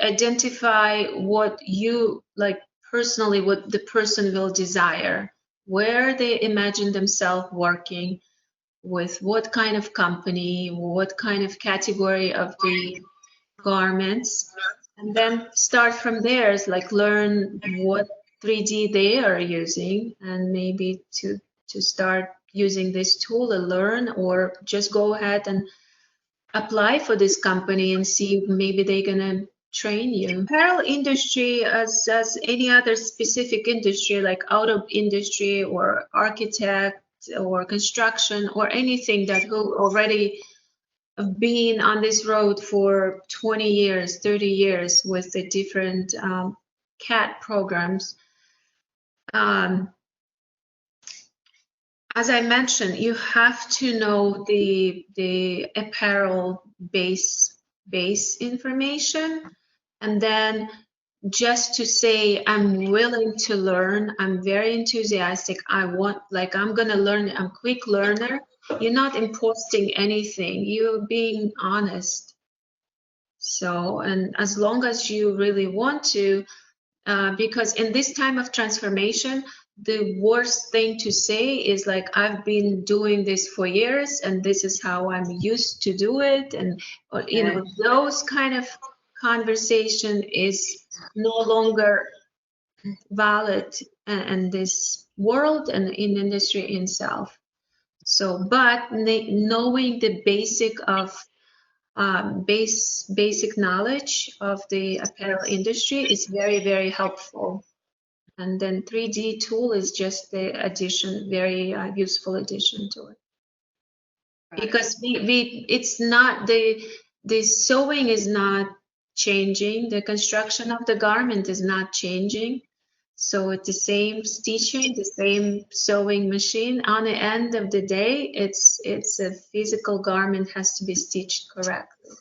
identify what you like personally, what the person will desire, where they imagine themselves working, with what kind of company, what kind of category of the garments, and then start from there. Is like learn what 3D they are using, and maybe to start using this tool and learn, or just go ahead and apply for this company and see maybe they're gonna train you. Apparel industry, as any other specific industry like auto industry or architect or construction or anything that who already been on this road for 20 years, 30 years with the different CAT programs. As I mentioned, you have to know the apparel base information, and then just to say, I'm willing to learn, I'm very enthusiastic, I'm gonna learn, I'm a quick learner. You're not imposting anything, you're being honest. So, and as long as you really want to, because in this time of transformation, the worst thing to say is like, I've been doing this for years and this is how I'm used to do it. And, you know, those kind of conversation is no longer valid in this world and in industry itself. So, but knowing the basic of basic knowledge of the apparel industry is very, very helpful. And then 3D tool is just the addition, very useful addition to it. Right. Because it's not the sewing is not changing, the construction of the garment is not changing. So it's the same stitching, the same sewing machine. On the end of the day, it's a physical garment has to be stitched correctly,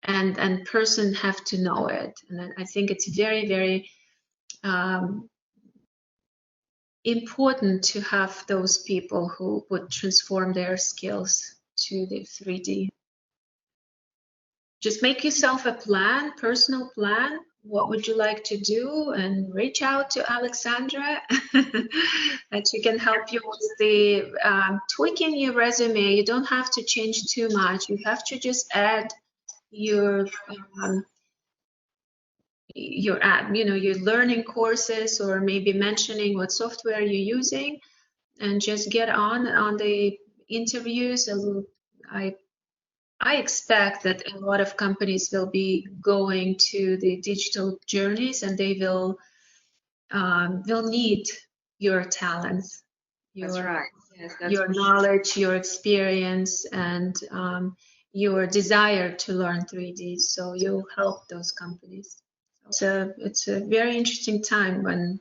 and person have to know it. And I think it's very, very important to have those people who would transform their skills to the 3D. Just make yourself a plan, personal plan. What would you like to do? And reach out to Alexandra that she can help you with the tweaking your resume. You don't have to change too much. You have to just add your your learning courses, or maybe mentioning what software you're using, and just get on the interviews. I expect that a lot of companies will be going to the digital journeys, and they will need your talents, that's right. Yes, that's your knowledge, your experience, and your desire to learn 3D. So you'll help those companies. So it's a very interesting time when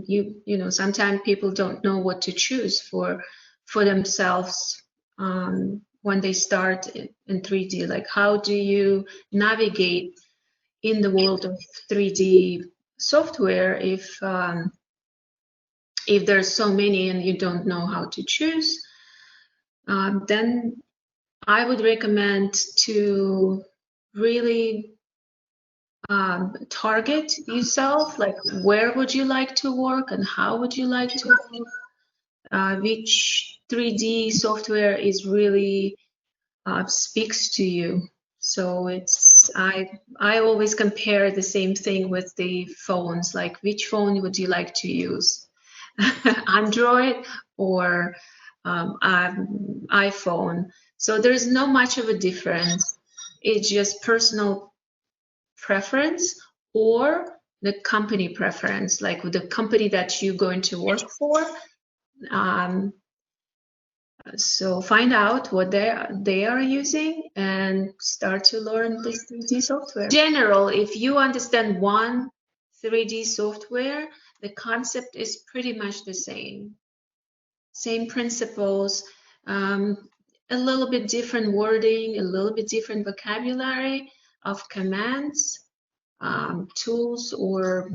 you know, sometimes people don't know what to choose for themselves when they start in 3D. Like, how do you navigate in the world of 3D software if there's so many and you don't know how to choose? Then I would recommend to really target yourself, like where would you like to work and how would you like to work, which 3D software is really speaks to you. So it's I always compare the same thing with the phones, like which phone would you like to use, Android or iPhone. So there's not much of a difference. It's just personal preference or the company preference, like with the company that you're going to work for. So find out what they are using and start to learn this 3D software. In general, if you understand one 3D software, the concept is pretty much the same. Same principles, a little bit different wording, a little bit different vocabulary of commands, tools, or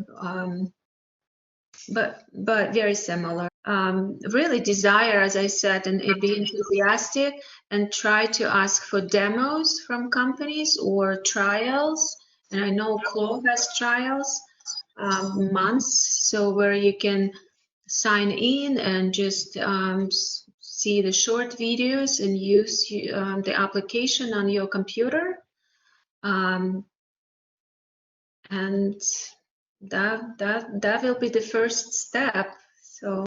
but very similar. really desire, as I said, and be enthusiastic and try to ask for demos from companies or trials. And I know Clo has trials months, so where you can sign in and just see the short videos and use the application on your computer. And that will be the first step. So